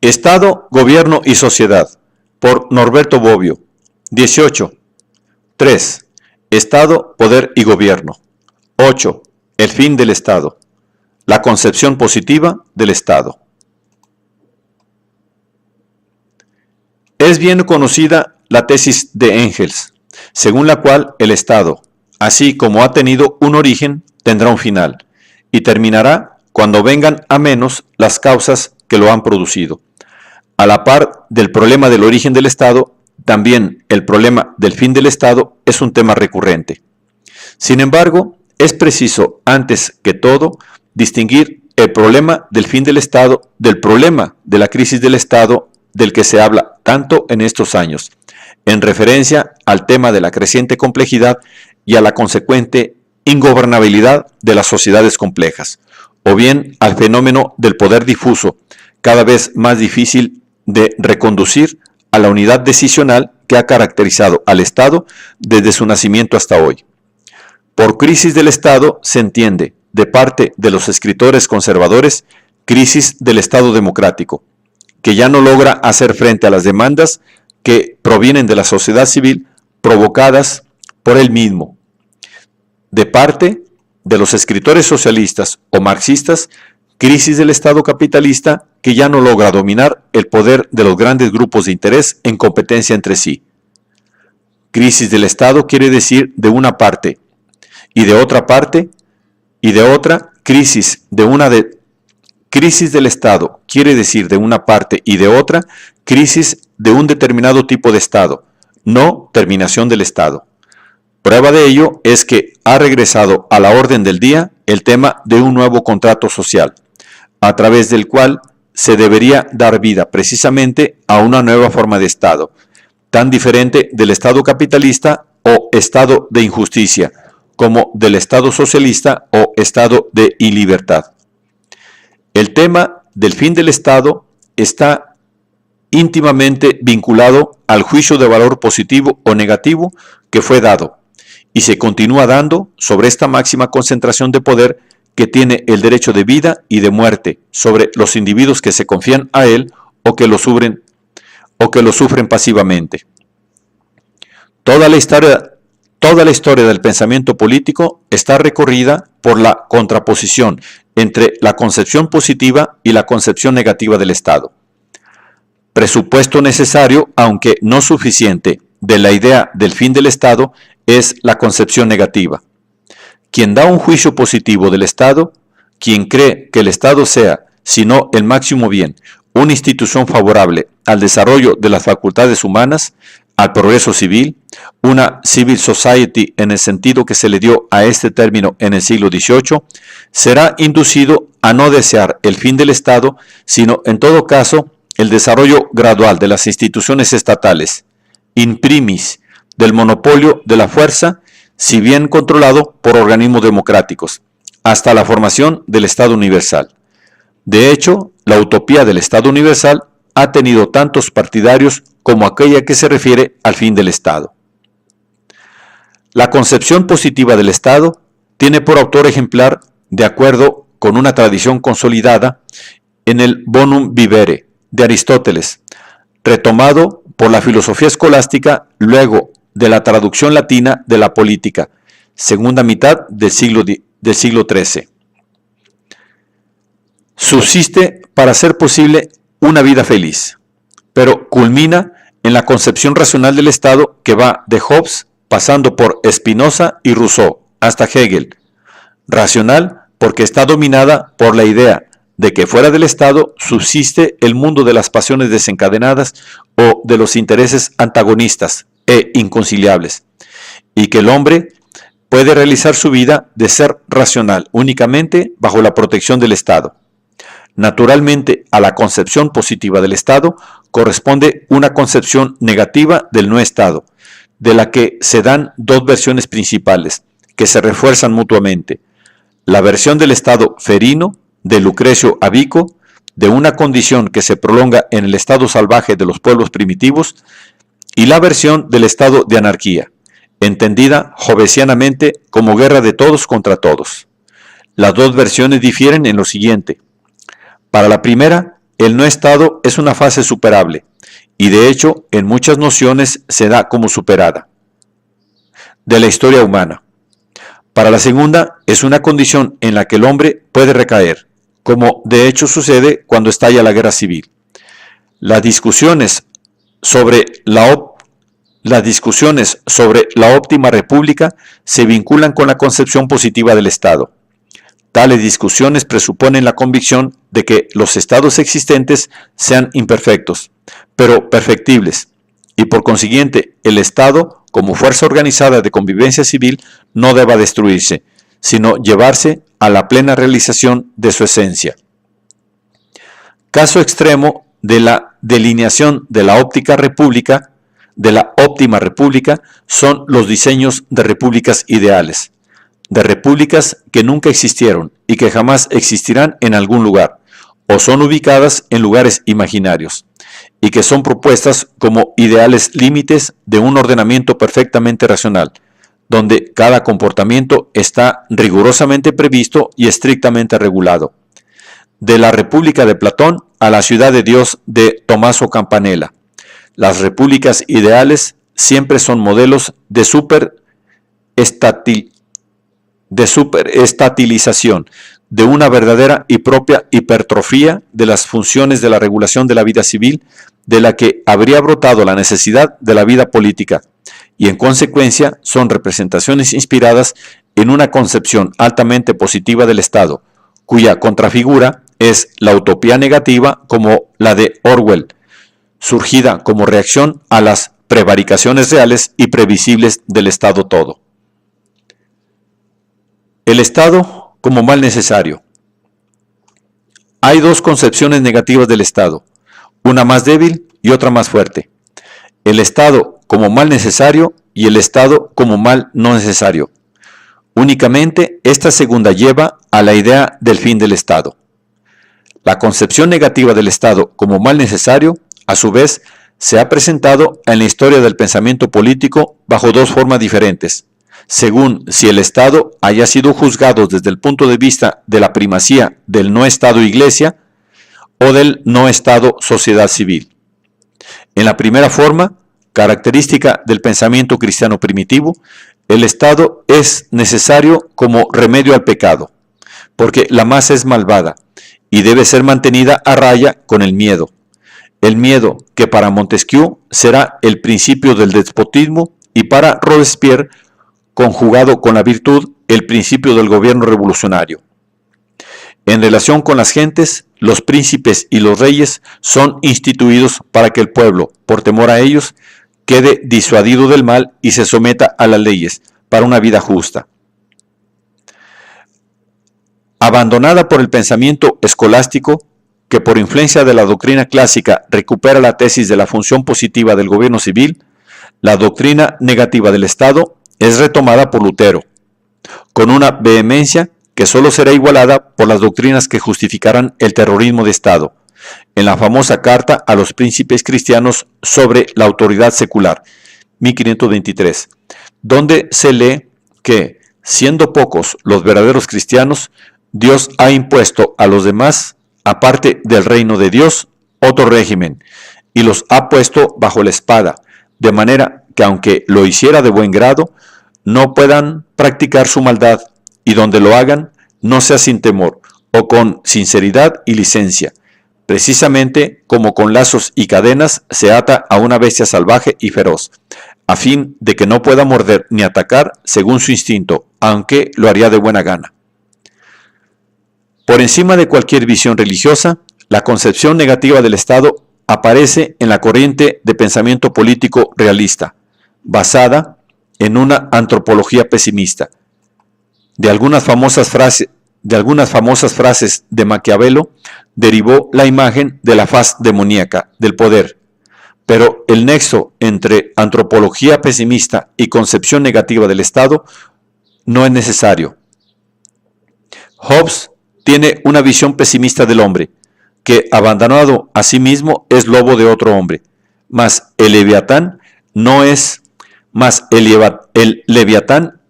Estado, Gobierno y Sociedad, por Norberto Bobbio. 18. 3. Estado, Poder y Gobierno. 8. El fin del Estado. La concepción positiva del Estado. Es bien conocida la tesis de Engels, según la cual el Estado, así como ha tenido un origen, tendrá un final, y terminará cuando vengan a menos las causas que lo han producido. A la par del problema del origen del Estado, también el problema del fin del Estado es un tema recurrente. Sin embargo, es preciso, antes que todo, distinguir el problema del fin del Estado del problema de la crisis del Estado del que se habla tanto en estos años, en referencia al tema de la creciente complejidad y a la consecuente ingobernabilidad de las sociedades complejas, o bien al fenómeno del poder difuso, cada vez más difícil de reconducir a la unidad decisional que ha caracterizado al Estado desde su nacimiento hasta hoy. Por crisis del Estado se entiende, de parte de los escritores conservadores, crisis del Estado democrático, que ya no logra hacer frente a las demandas que provienen de la sociedad civil provocadas por él mismo. De parte de los escritores socialistas o marxistas, crisis del Estado capitalista que ya no logra dominar el poder de los grandes grupos de interés en competencia entre sí. Crisis del Estado quiere decir de una parte y de otra parte y de otra, crisis del Estado quiere decir de una parte y de otra, crisis de un determinado tipo de Estado, no terminación del Estado. Prueba de ello es que ha regresado a la orden del día el tema de un nuevo contrato social, a través del cual se debería dar vida precisamente a una nueva forma de Estado, tan diferente del Estado capitalista o Estado de injusticia, como del Estado socialista o Estado de ilibertad. El tema del fin del Estado está íntimamente vinculado al juicio de valor positivo o negativo que fue dado y se continúa dando sobre esta máxima concentración de poder que tiene el derecho de vida y de muerte sobre los individuos que se confían a él o que lo sufren pasivamente. Toda la historia del pensamiento político está recorrida por la contraposición entre la concepción positiva y la concepción negativa del Estado. Presupuesto necesario, aunque no suficiente, de la idea del fin del Estado es la concepción negativa. Quien da un juicio positivo del Estado, quien cree que el Estado sea, si no el máximo bien, una institución favorable al desarrollo de las facultades humanas, al progreso civil, una civil society en el sentido que se le dio a este término en el siglo XVIII, será inducido a no desear el fin del Estado, sino en todo caso el desarrollo gradual de las instituciones estatales, in primis del monopolio de la fuerza, si bien controlado por organismos democráticos, hasta la formación del Estado universal. De hecho, la utopía del Estado universal ha tenido tantos partidarios como aquella que se refiere al fin del Estado. La concepción positiva del Estado tiene por autor ejemplar, de acuerdo con una tradición consolidada, en el Bonum Vivere de Aristóteles, retomado por la filosofía escolástica luego de la traducción latina de la política, segunda mitad del siglo XIII. Subsiste para hacer posible una vida feliz, pero culmina en la concepción racional del Estado que va de Hobbes, pasando por Spinoza y Rousseau, hasta Hegel. Racional porque está dominada por la idea de que fuera del Estado subsiste el mundo de las pasiones desencadenadas o de los intereses antagonistas e inconciliables, y que el hombre puede realizar su vida de ser racional únicamente bajo la protección del Estado. Naturalmente, a la concepción positiva del Estado corresponde una concepción negativa del no Estado, de la que se dan dos versiones principales, que se refuerzan mutuamente. La versión del Estado ferino, de Lucrecio Abico, de una condición que se prolonga en el estado salvaje de los pueblos primitivos, y la versión del estado de anarquía, entendida hobbesianamente como guerra de todos contra todos. Las dos versiones difieren en lo siguiente. Para la primera, el no Estado es una fase superable y de hecho en muchas nociones se da como superada de la historia humana. Para la segunda es una condición en la que el hombre puede recaer, como de hecho sucede cuando estalla la guerra civil. Las discusiones sobre la óptima república se vinculan con la concepción positiva del Estado. Tales discusiones presuponen la convicción de que los estados existentes sean imperfectos, pero perfectibles, y por consiguiente el Estado, como fuerza organizada de convivencia civil, no deba destruirse, sino llevarse a la plena realización de su esencia. Caso extremo de la delineación de la óptima república son los diseños de repúblicas ideales, de repúblicas que nunca existieron y que jamás existirán en algún lugar, o son ubicadas en lugares imaginarios, y que son propuestas como ideales límites de un ordenamiento perfectamente racional, donde cada comportamiento está rigurosamente previsto y estrictamente regulado. De la República de Platón a la Ciudad de Dios de Tommaso Campanella, las repúblicas ideales siempre son modelos de superestatilización, de una verdadera y propia hipertrofia de las funciones de la regulación de la vida civil, de la que habría brotado la necesidad de la vida política, y en consecuencia son representaciones inspiradas en una concepción altamente positiva del Estado, cuya contrafigura es la utopía negativa como la de Orwell, surgida como reacción a las prevaricaciones reales y previsibles del Estado todo. El Estado como mal necesario. Hay dos concepciones negativas del Estado, una más débil y otra más fuerte. El Estado como mal necesario y el Estado como mal no necesario. Únicamente esta segunda lleva a la idea del fin del Estado. La concepción negativa del Estado como mal necesario, a su vez, se ha presentado en la historia del pensamiento político bajo dos formas diferentes, según si el Estado haya sido juzgado desde el punto de vista de la primacía del no Estado Iglesia o del no Estado sociedad civil. En la primera forma, característica del pensamiento cristiano primitivo, el Estado es necesario como remedio al pecado, porque la masa es malvada y debe ser mantenida a raya con el miedo que para Montesquieu será el principio del despotismo y para Robespierre, conjugado con la virtud, el principio del gobierno revolucionario. En relación con las gentes, los príncipes y los reyes son instituidos para que el pueblo, por temor a ellos, quede disuadido del mal y se someta a las leyes para una vida justa. Abandonada por el pensamiento escolástico, que por influencia de la doctrina clásica recupera la tesis de la función positiva del gobierno civil, la doctrina negativa del Estado es retomada por Lutero, con una vehemencia que solo será igualada por las doctrinas que justificarán el terrorismo de Estado, en la famosa Carta a los Príncipes Cristianos sobre la autoridad secular, 1523, donde se lee que, siendo pocos los verdaderos cristianos, Dios ha impuesto a los demás, aparte del reino de Dios, otro régimen, y los ha puesto bajo la espada, de manera que aunque lo hiciera de buen grado, no puedan practicar su maldad, y donde lo hagan, no sea sin temor, o con sinceridad y licencia, precisamente como con lazos y cadenas se ata a una bestia salvaje y feroz, a fin de que no pueda morder ni atacar según su instinto, aunque lo haría de buena gana. Por encima de cualquier visión religiosa, la concepción negativa del Estado aparece en la corriente de pensamiento político realista, basada en una antropología pesimista. De algunas famosas frases de Maquiavelo derivó la imagen de la faz demoníaca del poder, pero el nexo entre antropología pesimista y concepción negativa del Estado no es necesario. Hobbes tiene una visión pesimista del hombre, que abandonado a sí mismo es lobo de otro hombre, mas el Leviatán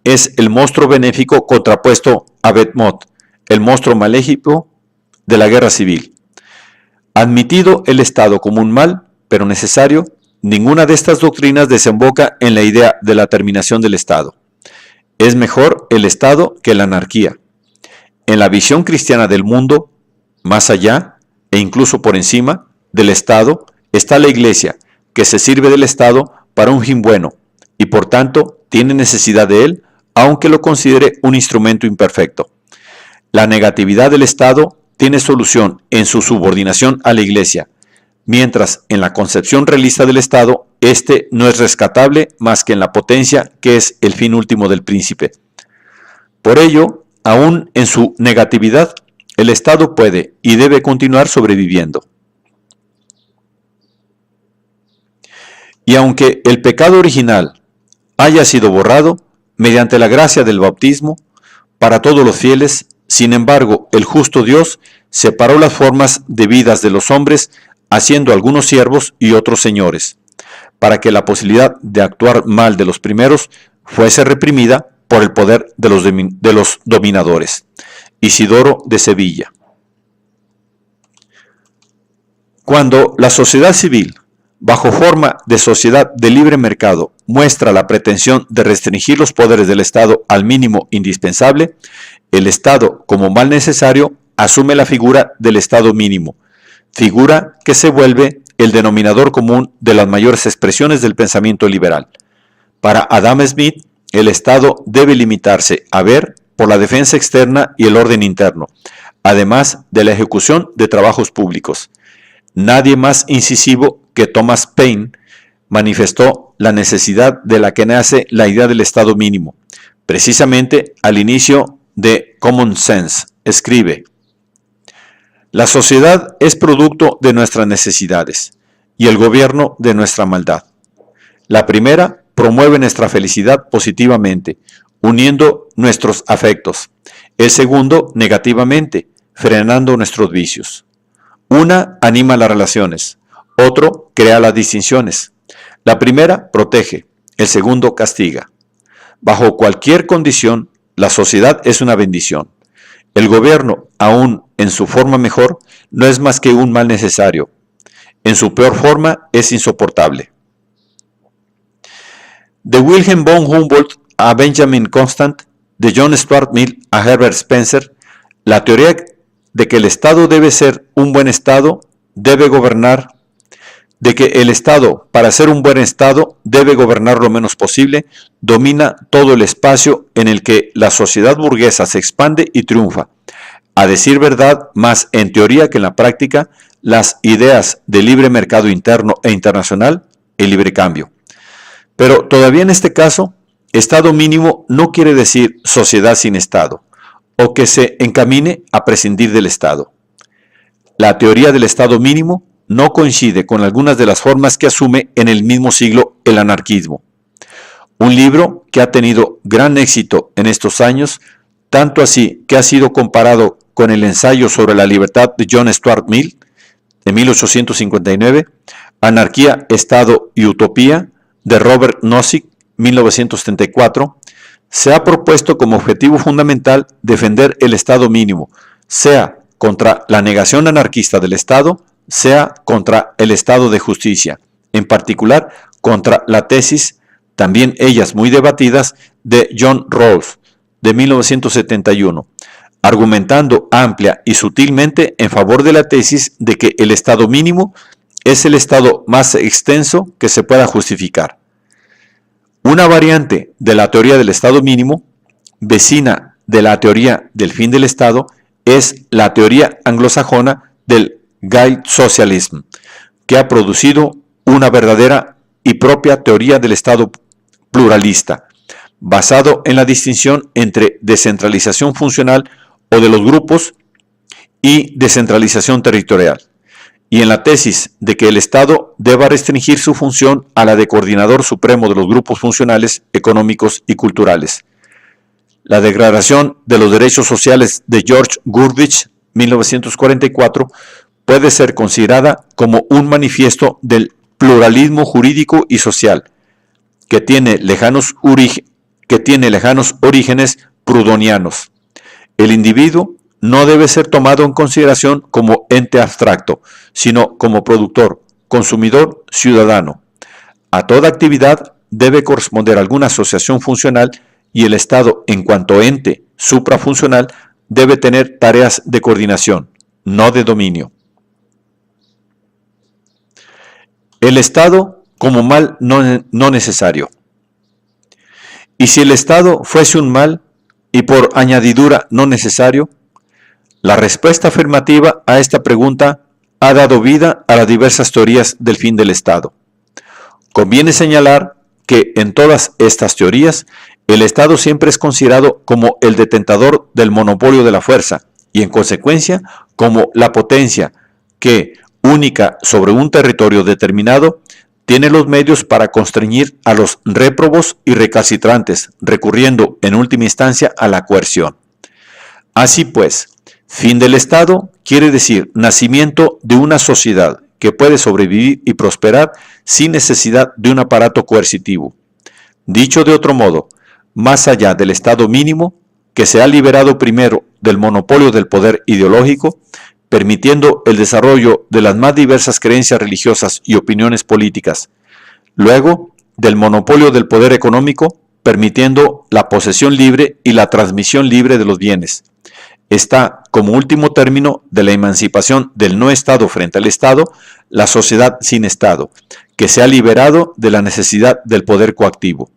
es el monstruo benéfico contrapuesto a Behemoth, el monstruo maléfico de la guerra civil. Admitido el Estado como un mal, pero necesario, ninguna de estas doctrinas desemboca en la idea de la terminación del Estado. Es mejor el Estado que la anarquía. En la visión cristiana del mundo, más allá e incluso por encima del Estado, está la Iglesia, que se sirve del Estado para un fin bueno y por tanto tiene necesidad de él, aunque lo considere un instrumento imperfecto. La negatividad del Estado tiene solución en su subordinación a la Iglesia, mientras en la concepción realista del Estado, este no es rescatable más que en la potencia que es el fin último del príncipe. Por ello, aún en su negatividad, el Estado puede y debe continuar sobreviviendo. Y aunque el pecado original haya sido borrado mediante la gracia del bautismo para todos los fieles, sin embargo, el justo Dios separó las formas de vidas de los hombres, haciendo algunos siervos y otros señores, para que la posibilidad de actuar mal de los primeros fuese reprimida por el poder de los dominadores. Isidoro de Sevilla. Cuando la sociedad civil, bajo forma de sociedad de libre mercado, muestra la pretensión de restringir los poderes del Estado al mínimo indispensable, el Estado, como mal necesario, asume la figura del Estado mínimo, figura que se vuelve el denominador común de las mayores expresiones del pensamiento liberal. Para Adam Smith, el Estado debe limitarse a ver por la defensa externa y el orden interno, además de la ejecución de trabajos públicos. Nadie más incisivo que Thomas Paine manifestó la necesidad de la que nace la idea del Estado mínimo. Precisamente al inicio de Common Sense, escribe: la sociedad es producto de nuestras necesidades y el gobierno de nuestra maldad. La primera promueve nuestra felicidad positivamente, uniendo nuestros afectos. El segundo, negativamente, frenando nuestros vicios. Una anima las relaciones, otro crea las distinciones. La primera protege, el segundo castiga. Bajo cualquier condición, la sociedad es una bendición. El gobierno, aún en su forma mejor, no es más que un mal necesario. En su peor forma es insoportable. De Wilhelm von Humboldt a Benjamin Constant, de John Stuart Mill a Herbert Spencer, la teoría de que el Estado debe ser un buen Estado, debe gobernar, de que el Estado, para ser un buen Estado, debe gobernar lo menos posible, domina todo el espacio en el que la sociedad burguesa se expande y triunfa. A decir verdad, más en teoría que en la práctica, las ideas de libre mercado interno e internacional, el libre cambio. Pero todavía en este caso, Estado mínimo no quiere decir sociedad sin Estado, o que se encamine a prescindir del Estado. La teoría del Estado mínimo no coincide con algunas de las formas que asume en el mismo siglo el anarquismo. Un libro que ha tenido gran éxito en estos años, tanto así que ha sido comparado con el ensayo sobre la libertad de John Stuart Mill, de 1859, Anarquía, Estado y Utopía, de Robert Nozick, 1934, se ha propuesto como objetivo fundamental defender el Estado mínimo, sea contra la negación anarquista del Estado, sea contra el Estado de justicia, en particular contra la tesis, también ellas muy debatidas, de John Rawls, de 1971, argumentando amplia y sutilmente en favor de la tesis de que el Estado mínimo es el Estado más extenso que se pueda justificar. Una variante de la teoría del Estado mínimo, vecina de la teoría del fin del Estado, es la teoría anglosajona del Guild Socialism, que ha producido una verdadera y propia teoría del Estado pluralista, basado en la distinción entre descentralización funcional o de los grupos y descentralización territorial, y en la tesis de que el Estado deba restringir su función a la de coordinador supremo de los grupos funcionales, económicos y culturales. La Declaración de los Derechos Sociales de George Goodrich, 1944, puede ser considerada como un manifiesto del pluralismo jurídico y social, que tiene lejanos orígenes proudhonianos. El individuo, no debe ser tomado en consideración como ente abstracto, sino como productor, consumidor, ciudadano. A toda actividad debe corresponder alguna asociación funcional y el Estado, en cuanto ente suprafuncional, debe tener tareas de coordinación, no de dominio. El Estado como mal no necesario. Y si el Estado fuese un mal, y por añadidura no necesario, la respuesta afirmativa a esta pregunta ha dado vida a las diversas teorías del fin del Estado. Conviene señalar que en todas estas teorías, el Estado siempre es considerado como el detentor del monopolio de la fuerza y en consecuencia como la potencia que, única sobre un territorio determinado, tiene los medios para constreñir a los réprobos y recalcitrantes, recurriendo en última instancia a la coerción. Así pues, fin del Estado quiere decir nacimiento de una sociedad que puede sobrevivir y prosperar sin necesidad de un aparato coercitivo. Dicho de otro modo, más allá del Estado mínimo, que se ha liberado primero del monopolio del poder ideológico, permitiendo el desarrollo de las más diversas creencias religiosas y opiniones políticas, luego del monopolio del poder económico, permitiendo la posesión libre y la transmisión libre de los bienes. Está, como último término de la emancipación del no Estado frente al Estado, la sociedad sin Estado, que se ha liberado de la necesidad del poder coactivo.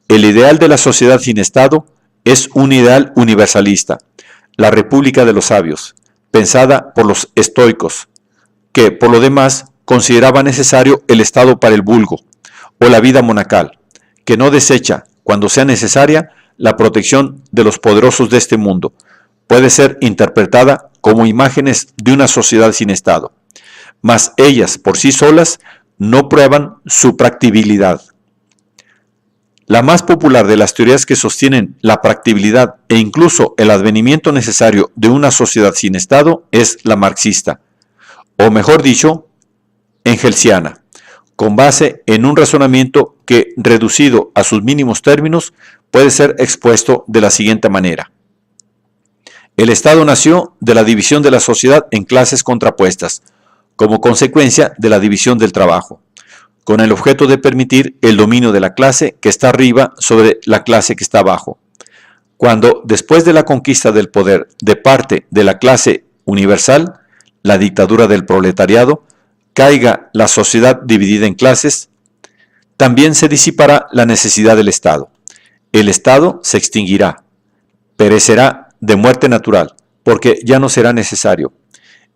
El ideal de la sociedad sin Estado es un ideal universalista, la República de los Sabios, pensada por los estoicos, que por lo demás consideraba necesario el Estado para el vulgo, o la vida monacal, que no desecha, cuando sea necesaria, la protección de los poderosos de este mundo. Puede ser interpretada como imágenes de una sociedad sin Estado, mas ellas por sí solas no prueban su practicabilidad. La más popular de las teorías que sostienen la practicabilidad e incluso el advenimiento necesario de una sociedad sin Estado es la marxista, o mejor dicho, engelsiana, con base en un razonamiento que, reducido a sus mínimos términos, puede ser expuesto de la siguiente manera. El Estado nació de la división de la sociedad en clases contrapuestas, como consecuencia de la división del trabajo, con el objeto de permitir el dominio de la clase que está arriba sobre la clase que está abajo. Cuando, después de la conquista del poder de parte de la clase universal, la dictadura del proletariado, caiga la sociedad dividida en clases, también se disipará la necesidad del Estado. El Estado se extinguirá, perecerá de muerte natural, porque ya no será necesario.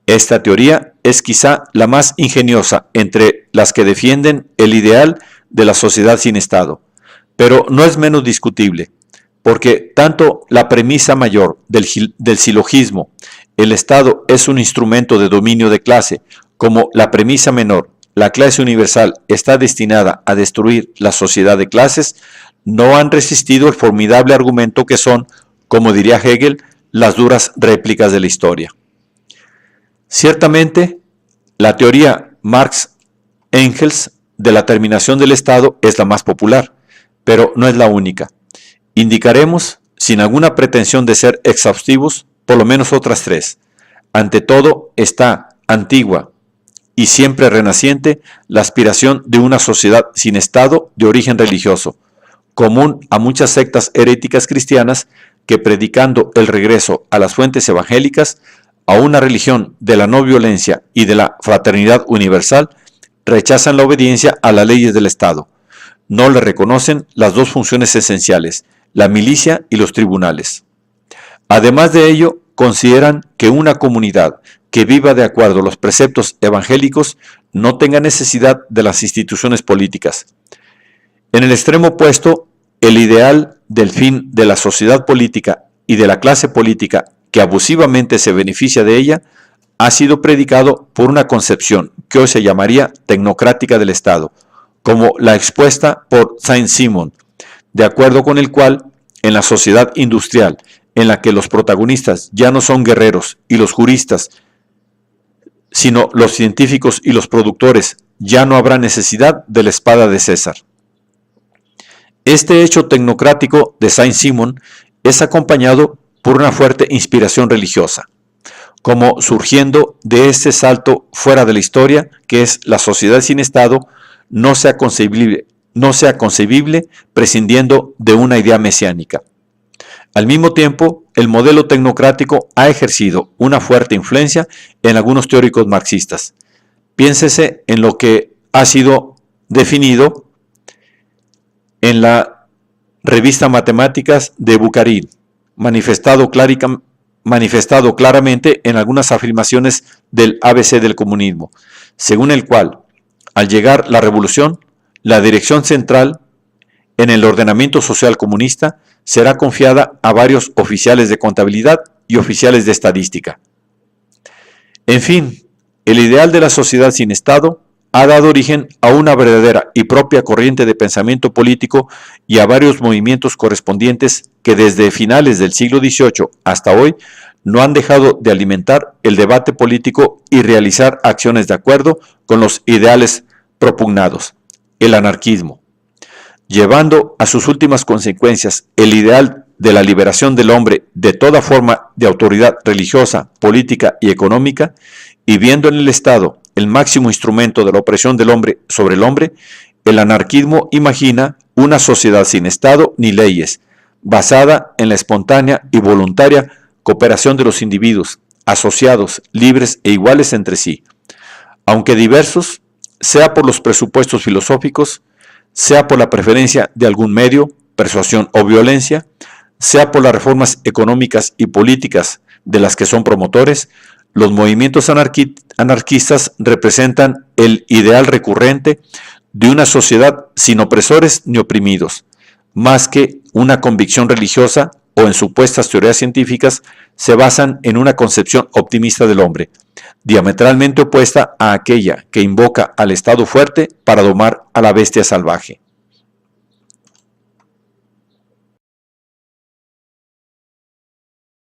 Esta teoría es quizá la más ingeniosa entre las que defienden el ideal de la sociedad sin Estado, pero no es menos discutible, porque tanto la premisa mayor del silogismo, el Estado es un instrumento de dominio de clase, como la premisa menor, la clase universal está destinada a destruir la sociedad de clases, no han resistido el formidable argumento que son, como diría Hegel, las duras réplicas de la historia. Ciertamente, la teoría Marx-Engels de la terminación del Estado es la más popular, pero no es la única. Indicaremos, sin alguna pretensión de ser exhaustivos, por lo menos otras tres. Ante todo, está antigua y siempre renaciente la aspiración de una sociedad sin Estado de origen religioso, común a muchas sectas heréticas cristianas que, predicando el regreso a las fuentes evangélicas, a una religión de la no violencia y de la fraternidad universal, rechazan la obediencia a las leyes del Estado. No le reconocen las dos funciones esenciales, la milicia y los tribunales. Además de ello, consideran que una comunidad que viva de acuerdo a los preceptos evangélicos no tenga necesidad de las instituciones políticas. En el extremo opuesto, el ideal del fin de la sociedad política y de la clase política que abusivamente se beneficia de ella, ha sido predicado por una concepción que hoy se llamaría tecnocrática del Estado, como la expuesta por Saint-Simon, de acuerdo con el cual, en la sociedad industrial, en la que los protagonistas ya no son guerreros y los juristas, sino los científicos y los productores, ya no habrá necesidad de la espada de César. Este hecho tecnocrático de Saint-Simon es acompañado por una fuerte inspiración religiosa, como surgiendo de este salto fuera de la historia, que es la sociedad sin Estado, no sea concebible prescindiendo de una idea mesiánica. Al mismo tiempo, el modelo tecnocrático ha ejercido una fuerte influencia en algunos teóricos marxistas. Piénsese en lo que ha sido definido en la revista Matemáticas de Bukharin, manifestado claramente en algunas afirmaciones del ABC del comunismo, según el cual, al llegar la revolución, la dirección central en el ordenamiento social comunista será confiada a varios oficiales de contabilidad y oficiales de estadística. En fin, el ideal de la sociedad sin Estado ha dado origen a una verdadera y propia corriente de pensamiento político y a varios movimientos correspondientes que desde finales del siglo XVIII hasta hoy no han dejado de alimentar el debate político y realizar acciones de acuerdo con los ideales propugnados, el anarquismo, llevando a sus últimas consecuencias el ideal de la liberación del hombre de toda forma de autoridad religiosa, política y económica, y viendo en el Estado el máximo instrumento de la opresión del hombre sobre el hombre, el anarquismo imagina una sociedad sin Estado ni leyes, basada en la espontánea y voluntaria cooperación de los individuos, asociados, libres e iguales entre sí, aunque diversos, sea por los presupuestos filosóficos, sea por la preferencia de algún medio, persuasión o violencia, sea por las reformas económicas y políticas de las que son promotores. Los movimientos anarquistas representan el ideal recurrente de una sociedad sin opresores ni oprimidos, más que una convicción religiosa o en supuestas teorías científicas, se basan en una concepción optimista del hombre, diametralmente opuesta a aquella que invoca al Estado fuerte para domar a la bestia salvaje.